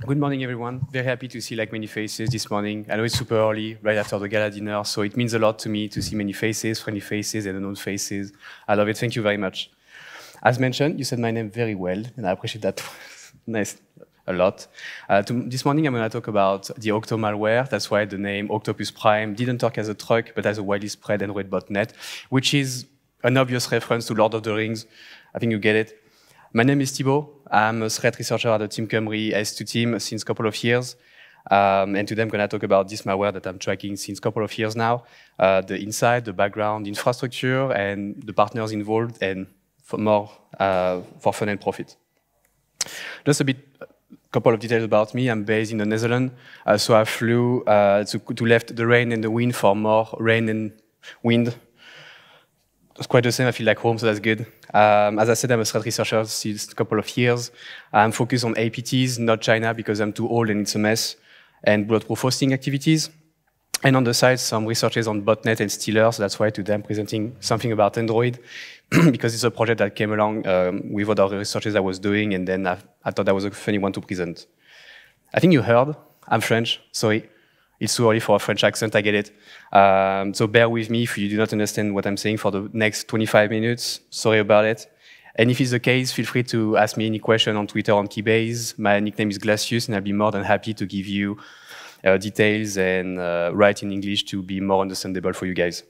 Good morning, everyone. Very happy to see like many faces this morning. I know it's super early, right after the gala dinner, so it means a lot to me to see many faces, friendly faces, and unknown faces. I love it. Thank you very much. As mentioned, you said my name very well, and I appreciate that nice a lot. This morning, I'm going to talk about the Octo malware. That's why the name Octopus Prime didn't talk as a truck, but as a widely spread Android botnet, which is an obvious reference to Lord of the Rings. I think you get it. My name is Thibault. I'm a threat researcher at the Team Cymru S2 team since a couple of years. And today I'm going to talk about this malware that I'm tracking since a couple of years now, the inside, the background, infrastructure, and the partners involved, and for more for fun and profit. Just a couple of details about me. I'm based in the Netherlands, so I flew to left the rain and the wind for more rain and wind. It's quite the same. I feel like home, so that's good. As I said, I'm a threat researcher since a couple of years. I'm focused on APTs, not China, because I'm too old and it's a mess, and bulletproof hosting activities. And on the side, some researches on botnet and stealers. That's why today I'm presenting something about Android, because it's a project that came along with other researches I was doing, and then I thought that was a funny one to present. I think you heard, I'm French, sorry. It's too early for a French accent, I get it. So bear with me if you do not understand what I'm saying for the next 25 minutes. Sorry about it. And if it's the case, feel free to ask me any question on Twitter on Keybase. My nickname is Glacius, and I'll be more than happy to give you details and write in English to be more understandable for you guys.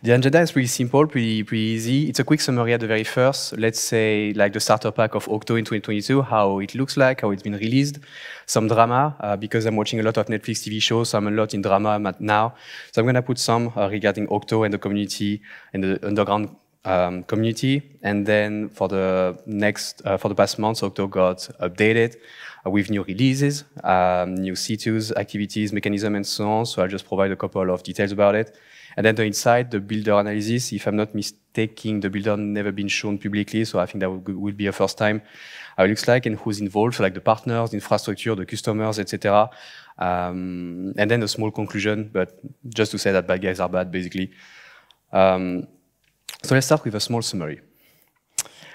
The agenda is pretty simple, pretty easy. It's a quick summary at the very first. Let's say like the starter pack of Octo in 2022, how it looks like, how it's been released. Some drama, because I'm watching a lot of Netflix TV shows, so I'm a lot in drama now. So I'm going to put some regarding Octo and the community and the underground community. And then for the past months, Octo got updated with new releases, new C2s, activities, mechanism, and so on. So I'll just provide a couple of details about it. And then the inside, the builder analysis, if I'm not mistaken, the builder never been shown publicly, so I think that will be a first time how it looks like and who's involved, so like the partners, the infrastructure, the customers, etc. And then a small conclusion, but just to say that bad guys are bad, basically. So let's start with a small summary.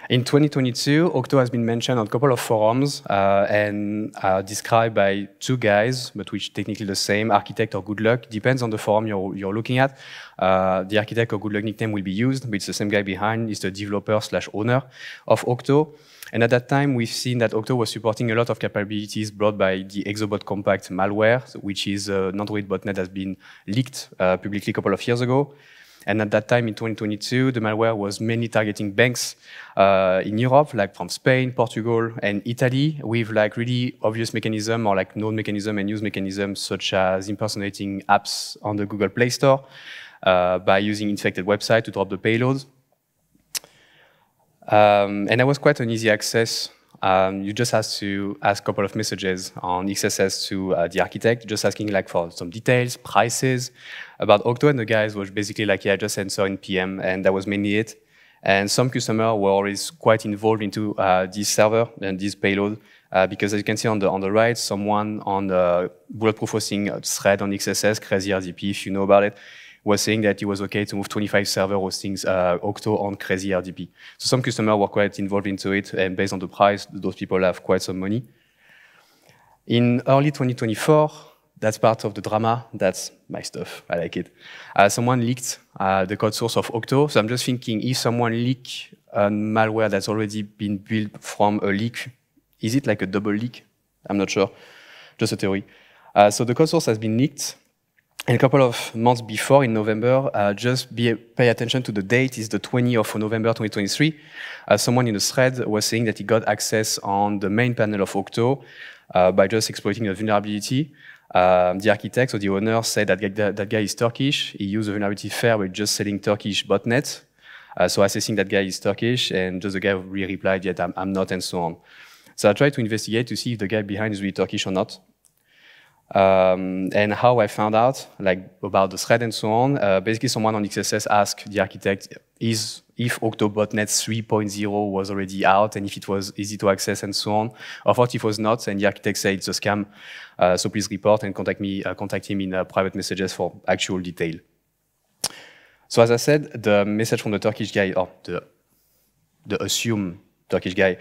In 2022, Octo has been mentioned on a couple of forums and described by two guys, but which technically the same, architect or good luck. Depends on the forum you're looking at. The architect or good luck nickname will be used, but it's the same guy behind. It's the developer/owner of Octo. And at that time, we've seen that Octo was supporting a lot of capabilities brought by the Exobot Compact malware, which is an Android botnet that has been leaked publicly a couple of years ago. And at that time, in 2022, the malware was mainly targeting banks in Europe, like from Spain, Portugal, and Italy, with like really obvious mechanism or like known mechanism and use mechanisms, such as impersonating apps on the Google Play Store by using infected website to drop the payload. And that was quite an easy access. You just have to ask a couple of messages on XSS to the architect, just asking like for some details, prices about Octo, and the guys was basically like, yeah, just answer in PM, and that was mainly it. And some customers were always quite involved into this server and this payload, because as you can see on the right, someone on the bulletproof hosting thread on XSS, Crazy RDP, if you know about it, was saying that it was okay to move 25 server hostings Octo on Crazy RDP. So some customers were quite involved into it, and based on the price, those people have quite some money. In early 2024, that's part of the drama. That's my stuff. I like it. Someone leaked the code source of Octo. So I'm just thinking, if someone leaks a malware that's already been built from a leak, is it like a double leak? I'm not sure. Just a theory. So the code source has been leaked. And a couple of months before, in November, pay attention to the date, is the 20th of November 2023. Someone in the thread was saying that he got access on the main panel of Octo by just exploiting a vulnerability. The architect or the owner said that that guy is Turkish. He used a vulnerability fair with just selling Turkish botnet. So assessing that guy is Turkish, and just the guy really replied, yeah, I'm not, and so on. So I tried to investigate to see if the guy behind is really Turkish or not. And how I found out, like about the thread and so on, basically someone on XSS asked the architect if Octo botnet 3.0 was already out and if it was easy to access and so on. I thought it was not, and the architect said it's a scam, so please report and contact him in private messages for actual detail. So as I said, the message from the Turkish guy, or the assumed Turkish guy,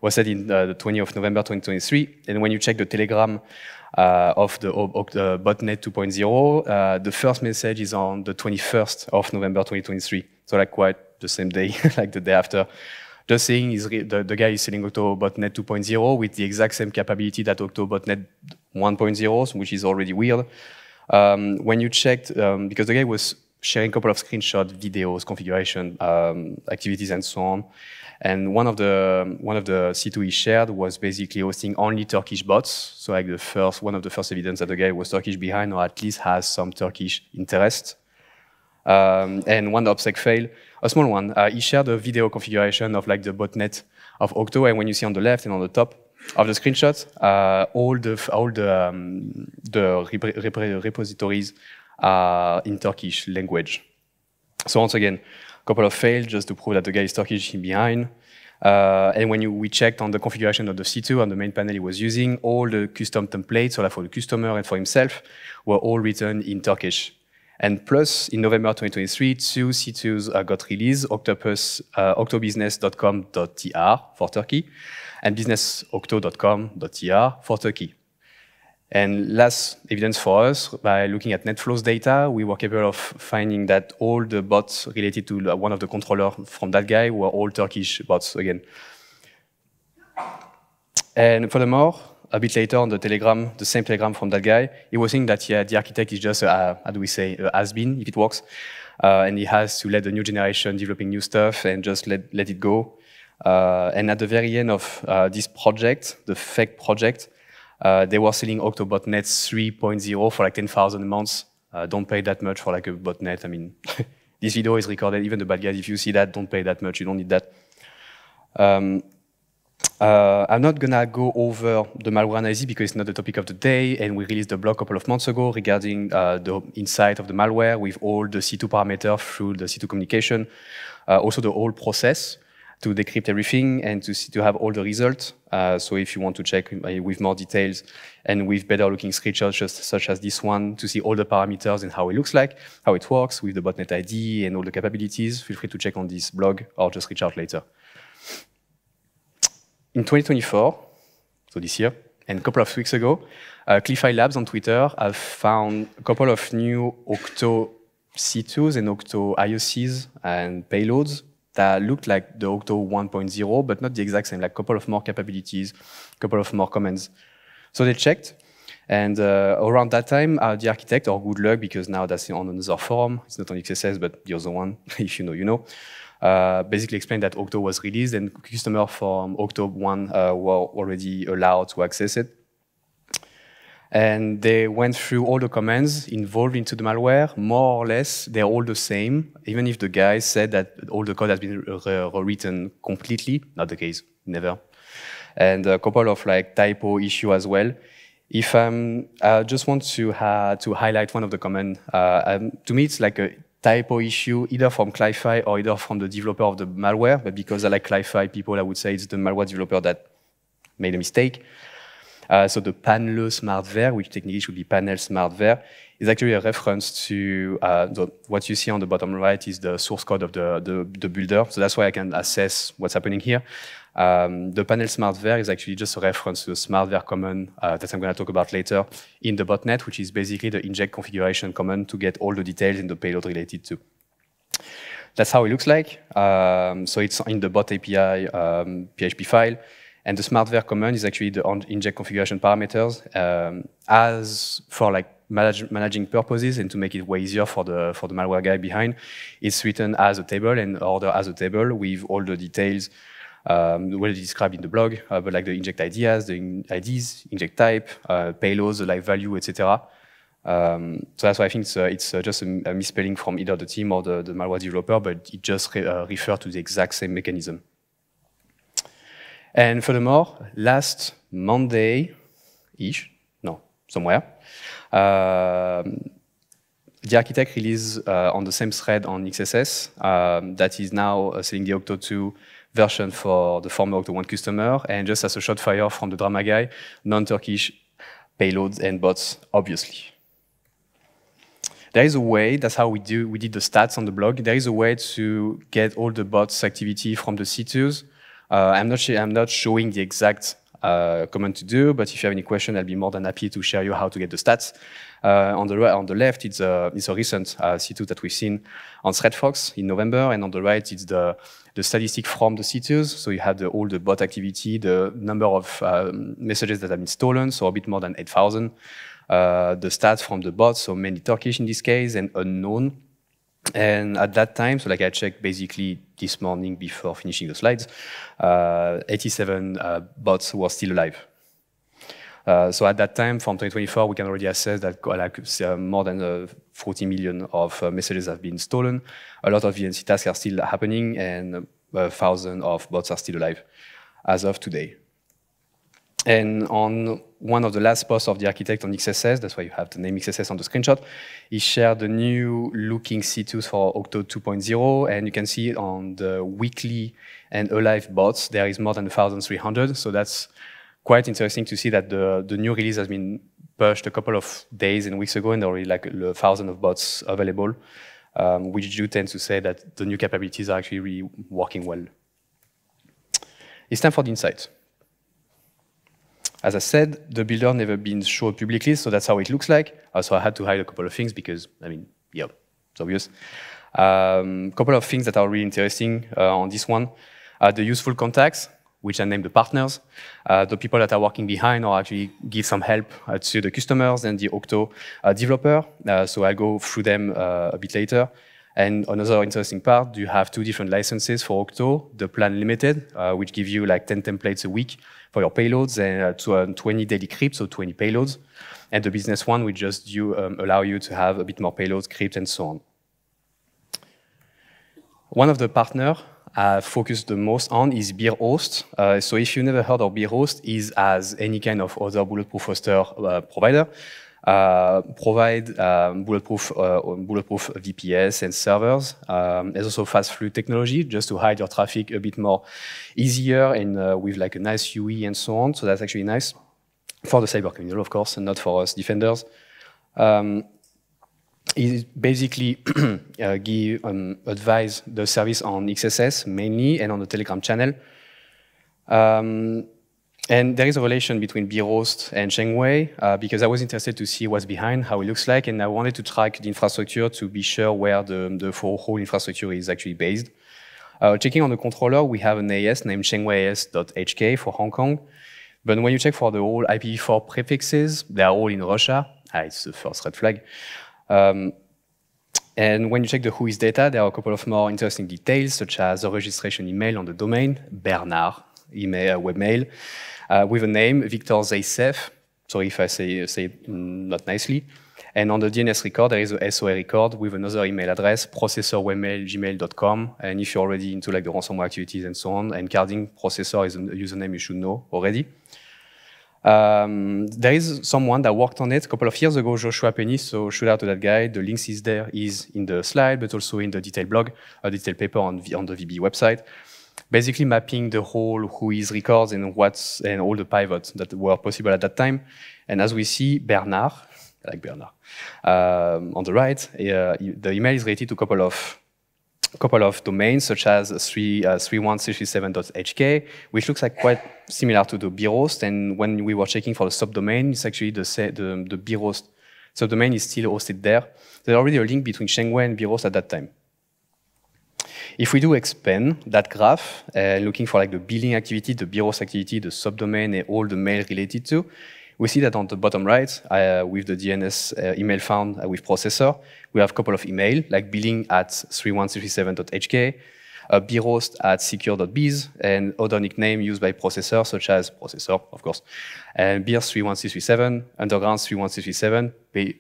was set in the 20th of November 2023. And when you check the Telegram of the botnet 2.0, the first message is on the 21st of November 2023. So like quite the same day, like the day after. Just saying is the guy is selling Octo botnet 2.0 with the exact same capability that Octo botnet 1.0, which is already weird. When you checked, because the guy was sharing a couple of screenshots, videos, configuration, activities, and so on. And one of the C2 he shared was basically hosting only Turkish bots. So like one of the first evidence that the guy was Turkish behind, or at least has some Turkish interest. And one OPSEC fail, a small one. He shared a video configuration of like the botnet of Octo, and when you see on the left and on the top of the screenshot, all the repositories are in Turkish language. So once again, a couple of fails just to prove that the guy is Turkish behind. And when we checked on the configuration of the C2 on the main panel he was using, all the custom templates, so like for the customer and for himself, were all written in Turkish. And plus, in November 2023, two C2s got released, octobusiness.com.tr for Turkey, and businessocto.com.tr for Turkey. And last evidence for us, by looking at NetFlow's data, we were capable of finding that all the bots related to one of the controllers from that guy were all Turkish bots again. And furthermore, a bit later on the Telegram, the same Telegram from that guy, he was saying that yeah, the architect is just, how do we say, has-been, if it works. And he has to let the new generation developing new stuff and just let it go. And at the very end of this project, the fake project, they were selling Octo botnet 3.0 for like 10,000 a month. Don't pay that much for like a botnet. I mean, this video is recorded, even the bad guys, if you see that, don't pay that much, you don't need that. I'm not gonna go over the malware analysis because it's not the topic of the day, and we released a blog a couple of months ago regarding the insight of the malware with all the C2 parameters through the C2 communication, also the whole process to decrypt everything and to have all the results. So if you want to check with more details and with better looking screenshots such as this one to see all the parameters and how it looks like, how it works with the botnet ID and all the capabilities, feel free to check on this blog or just reach out later. In 2024, so this year, and a couple of weeks ago, Clify Labs on Twitter have found a couple of new Octo C2s and Octo IOCs and payloads that looked like the Octo 1.0, but not the exact same, like a couple of more capabilities, a couple of more commands. So they checked, and around that time, the architect, or good luck, because now that's on another forum, it's not on XSS, but the other one, if you know, you know, basically explained that Octo was released and customers from Octo 1 were already allowed to access it. And they went through all the commands involved into the malware. More or less, they're all the same, even if the guy said that all the code has been rewritten completely. Not the case, never. And a couple of like typo issue as well. If I just want to highlight one of the commands. To me, it's like a typo issue, either from Clify or either from the developer of the malware. But because I like Clify people, I would say it's the malware developer that made a mistake. So the panel smartware, which technically should be panel smartware, is actually a reference to what you see on the bottom right is the source code of the builder. So that's why I can assess what's happening here. The panel smartware is actually just a reference to the smartware command that I'm going to talk about later in the botnet, which is basically the inject configuration command to get all the details in the payload related to. That's how it looks like. So it's in the bot API PHP file. And the smartware command is actually the inject configuration parameters as for like managing purposes and to make it way easier for the malware guy behind. It's written as a table and ordered as a table with all the details well described in the blog, but like the inject ideas, the IDs, inject type, payloads, the live value, etc. So that's why I think it's just a misspelling from either the team or the malware developer, but it just refers to the exact same mechanism. And furthermore, last Monday-ish, no, somewhere, the architect released on the same thread on XSS that is now selling the Octo 2 version for the former Octo 1 customer, and just as a shot fire from the drama guy, non-Turkish payloads and bots, obviously. There is a way, that's how we did the stats on the blog, there is a way to get all the bots activity from the C2s I'm not showing the exact command to do, but if you have any question, I'll be more than happy to share you how to get the stats. On the left, it's a recent C2 that we've seen on ThreadFox in November, and on the right, it's the statistic from the C2s. So you have all the bot activity, the number of messages that have been stolen, so a bit more than 8,000. The stats from the bots, so mainly Turkish in this case, and unknown. And at that time, so like I checked basically this morning before finishing the slides, 87 bots were still alive. So at that time, from 2024, we can already assess that more than 40 million of messages have been stolen. A lot of VNC tasks are still happening, and 1,000 of bots are still alive as of today. And on one of the last posts of the architect on XSS, that's why you have the name XSS on the screenshot, he shared the new looking C2s for Octo 2.0, and you can see on the weekly and alive bots, there is more than 1,300. So that's quite interesting to see that the new release has been pushed a couple of days and weeks ago, and there are already like 1,000 of bots available, which do tend to say that the new capabilities are actually really working well. It's time for the insight. As I said, the builder never been shown publicly, so that's how it looks like. So I had to hide a couple of things because, I mean, yeah, it's obvious. Couple of things that are really interesting on this one. The useful contacts, which I named the partners. The people that are working behind or actually give some help to the customers and the Octo developer. So I'll go through them a bit later. And another interesting part, you have 2 different licenses for Octo. The plan limited, which give you like 10 templates a week for your payloads, and 20 daily crypts, so 20 payloads. And the business one, which just allow you to have a bit more payloads, crypt, and so on. One of the partners I focused the most on is BeerHost. So if you never heard of BeerHost, is as any kind of other bulletproof hoster provider, provide bulletproof VPS and servers. There's also fast-through technology just to hide your traffic a bit more easier and with like a nice UI and so on. So that's actually nice for the cyber criminal, of course, and not for us defenders. It basically advise the service on XSS mainly and on the Telegram channel. And there is a relation between BeerHost and Shengwei because I was interested to see what's behind, how it looks like, and I wanted to track the infrastructure to be sure where the whole infrastructure is actually based. Checking on the controller, we have an AS named shengweias.hk for Hong Kong. But when you check for the whole IPv4 prefixes, they are all in Russia. It's the first red flag. And when you check the whois data, there are a couple of more interesting details, such as the registration email on the domain, Bernard email, webmail, with a name, Victor Zaysef. Sorry if I say it not nicely. And on the DNS record, there is a SOA record with another email address, processor@gmail.com. And if you're already into like the ransomware activities and so on, and carding processor is a username you should know already. There is someone that worked on it a couple of years ago, Joshua Penny, so shout out to that guy. The links is in the slide, but also in the detailed blog, a detailed paper on the VB website. Basically mapping the whole whois records and all the pivots that were possible at that time. And as we see, Bernard, I like Bernard, on the right, the email is related to a couple of domains, such as 31337.hk, which looks like quite similar to the BeerHost. And when we were checking for the subdomain, it's actually the BeerHost subdomain is still hosted there. There's already a link between Shengwei and BeerHost at that time. If we do expand that graph, looking for like the billing activity, the BeerHost activity, the subdomain, and all the mail related to, we see that on the bottom right, with the DNS email found with processor, we have a couple of email, like billing at 31337.hk, BeerHost at secure.biz, and other nickname used by processor, such as processor, of course, and beer31337, underground 31337,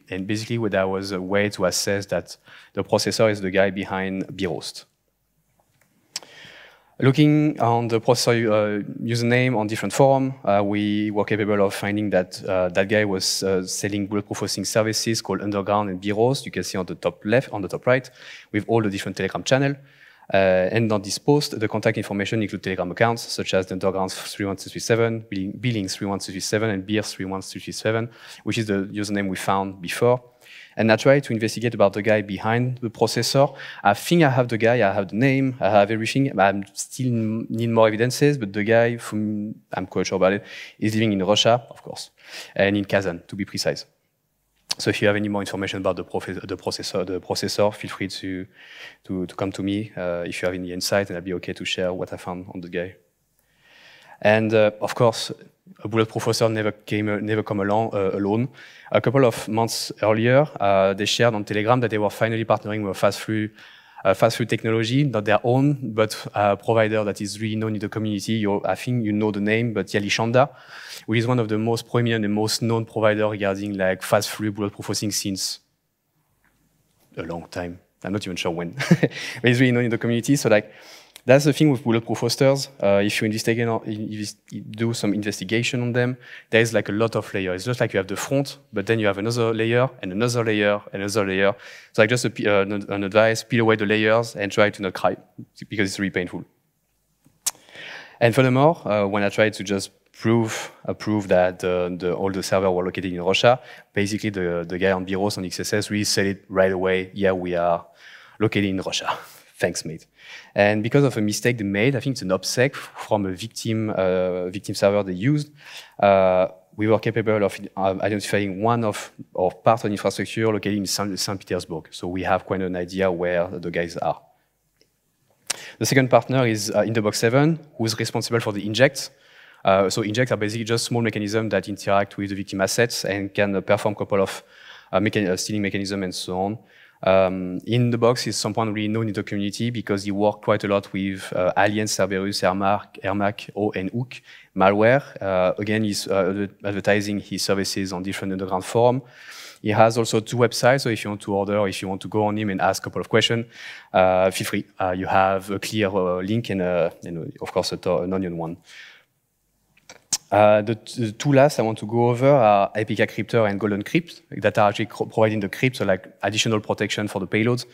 and basically that was a way to assess that the processor is the guy behind BeerHost. Looking on the processor username on different forum, we were capable of finding that that guy was selling bulletproof hosting services called Underground and BeerHost. You can see on the top left, on the top right, with all the different Telegram channel. And on this post, the contact information include Telegram accounts, such as the Underground 31337, billing 31337, and beer 31337, which is the username we found before. And I try to investigate about the guy behind the processor. I think I have the guy, I have the name, I have everything. I still need more evidences, but the guy, I'm quite sure about it, is living in Russia, of course, and in Kazan, to be precise. So if you have any more information about the processor, feel free to come to me if you have any insight, and I'll be okay to share what I found on the guy. And of course, a bulletproof processor never come along alone. A couple of months earlier, they shared on Telegram that they were finally partnering with fast food technology, not their own, but a provider that is really known in the community. I think you know the name, but Yali Shanda, who is one of the most prominent and most known provider regarding like fast food bulletproof hosting since a long time. I'm not even sure when, but he's really known in the community. So like, that's the thing with bulletproof hosters. If you do some investigation on them, there is like a lot of layers. It's just like you have the front, but then you have another layer and another layer and another layer. So like just an advice, peel away the layers and try to not cry because it's really painful. And furthermore, when I tried to just prove that all the servers were located in Russia, basically the guy on Biros on XSS really said it right away. Yeah, we are located in Russia. Thanks, mate. And because of a mistake they made, I think it's an obsec from a victim server they used, we were capable of identifying one of our part of infrastructure located in St. Petersburg. So we have quite an idea where the guys are. The second partner is Indobox7, who is responsible for the injects. So injects are basically just small mechanisms that interact with the victim assets and can perform a couple of stealing mechanisms and so on. Indobox is someone really known in the community because he worked quite a lot with Allianz, Cerberus, Ermac, O, and Hook malware. Again, he's advertising his services on different underground forums. He has also 2 websites, so if you want to order, or if you want to go on him and ask a couple of questions, feel free. You have a clear link and of course, an onion one. The 2 last I want to go over are Epica Cryptor and Golden Crypt that are actually providing the crypt, so like additional protection for the payloads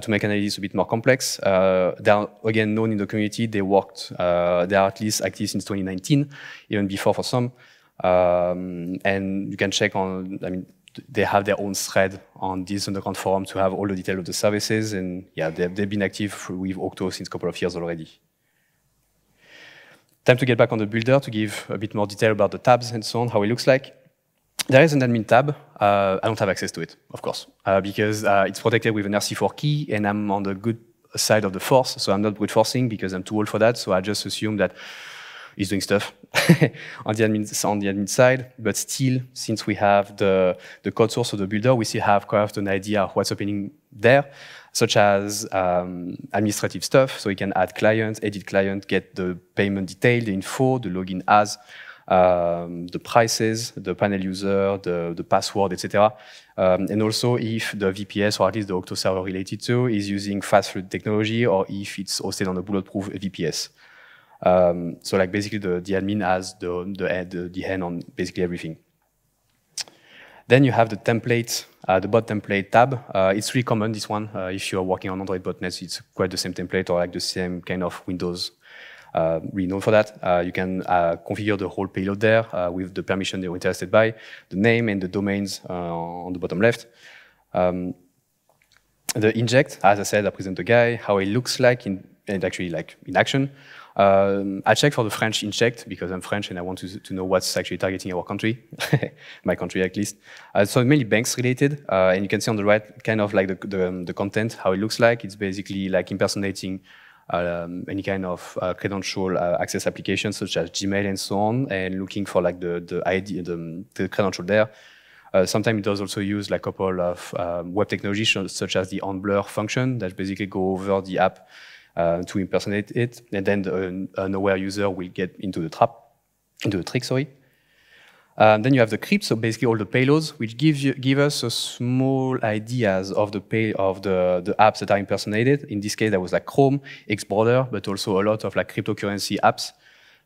to make analysis a bit more complex. They are again known in the community. They worked, they are at least active since 2019, even before for some. And you can check on, I mean, they have their own thread on this underground forum to have all the details of the services. And yeah, they've been active with Octo since a couple of years already. Time to get back on the builder to give a bit more detail about the tabs and so on, how it looks like. There is an admin tab. I don't have access to it, of course, because it's protected with an RC4 key, and I'm on the good side of the force, so I'm not brute forcing because I'm too old for that, so I just assume that he's doing stuff on the admin side. But still, since we have the code source of the builder, we still have quite an idea of what's happening there, such as administrative stuff. So we can add client, edit client, get the payment detail, the info, the login as, the prices, the panel user, the password, etc. And also if the VPS, or at least the Octo server related to, is using fast food technology, or if it's hosted on a bulletproof VPS. So like basically the admin has the hand on basically everything. Then you have the template, the bot template tab. It's really common, this one. If you're working on Android botnets, it's quite the same template or like the same kind of Windows. Really known for that. You can configure the whole payload there with the permission you're interested by, the name and the domains on the bottom left. The inject, as I said, I present the guy, how it looks like and actually like in action. I check for the French inject because I'm French and I want to know what's actually targeting our country, my country at least. So mainly banks related, and you can see on the right kind of like the content, how it looks like. It's basically like impersonating any kind of credential access applications such as Gmail and so on, and looking for like the ID, the credential there. Sometimes it does also use like a couple of web technologies such as the on-blur function that basically go over the app to impersonate it, and then the unaware user will get into the trick, sorry. Then you have the crypt, so basically all the payloads, which give us a small ideas of the apps that are impersonated. In this case, that was like Chrome, Xborder, but also a lot of like cryptocurrency apps.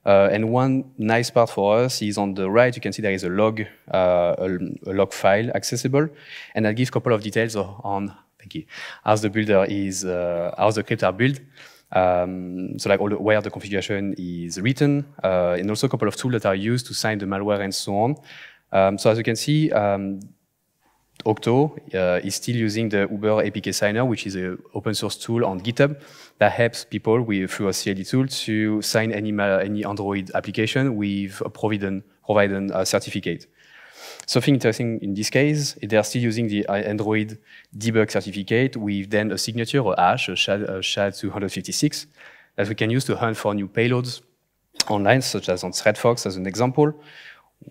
And one nice part for us is on the right, you can see there is a log file accessible, and that gives a couple of details on how the builder is, how the crypts are built. So like where the configuration is written, and also a couple of tools that are used to sign the malware and so on. So as you can see, Octo is still using the Uber APK signer, which is an open source tool on GitHub that helps people through a CLD tool to sign any Android application with a provided certificate. Something interesting in this case, they are still using the Android debug certificate with then a signature or hash, a SHA-256, that we can use to hunt for new payloads online, such as on Threadfox as an example,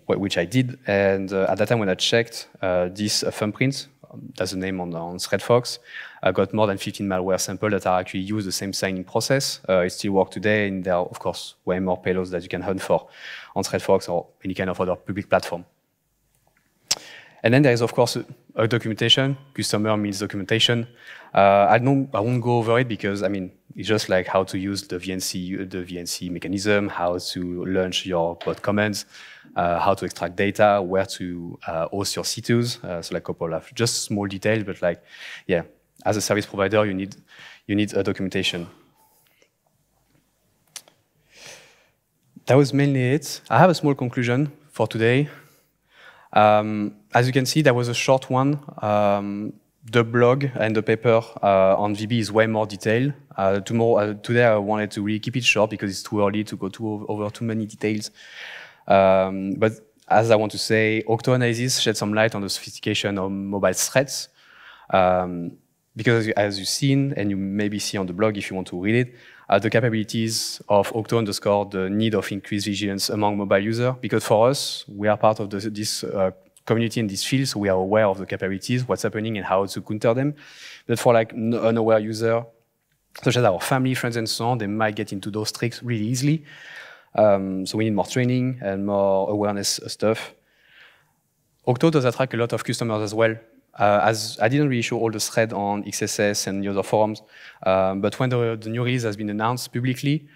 which I did. And at that time when I checked this thumbprint, that's the name on Threadfox, I got more than 15 malware samples that are actually use the same signing process. It still works today, and there are, of course, way more payloads that you can hunt for on Threadfox or any kind of other public platform. And then there is, of course, a documentation. Customer means documentation. I won't go over it because, I mean, it's just like how to use the VNC mechanism, how to launch your bot commands, how to extract data, where to host your C2s. So like a couple of just small details, but like, yeah, as a service provider, you need a documentation. That was mainly it. I have a small conclusion for today. As you can see, that was a short one. The blog and the paper on VB is way more detailed. Today I wanted to really keep it short because it's too early to go over too many details. But as I want to say, Octo analysis shed some light on the sophistication of mobile threats. Because as you've seen, and you maybe see on the blog if you want to read it, the capabilities of Octo underscore the need of increased vigilance among mobile users. Because for us, we are part of this community in this field, so we are aware of the capabilities, what's happening, and how to counter them. But for like unaware user, such as our family, friends, and so on, they might get into those tricks really easily. So we need more training and more awareness stuff. Octo does attract a lot of customers as well. As I didn't really show all the thread on XSS and the other forums, but when the new release has been announced publicly,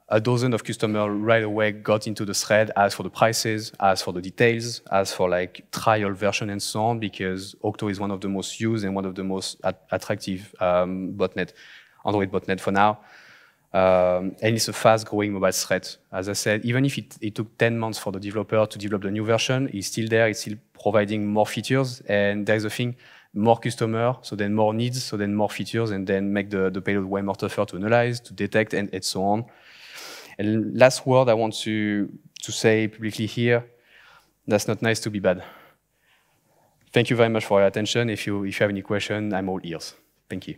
a dozen of customers right away got into the thread, asked for the prices, asked for the details, asked for like trial version and so on, because Octo is one of the most used and one of the most attractive botnet, Android botnet for now. And it's a fast-growing mobile threat. As I said, even if it took 10 months for the developer to develop the new version, it's still there, it's still providing more features, and there's a thing, more customer, so then more needs, so then more features, and then make the payload way more tougher to analyze, to detect, and so on. And last word I want to say publicly here, that's not nice to be bad. Thank you very much for your attention. If you have any question, I'm all ears. Thank you.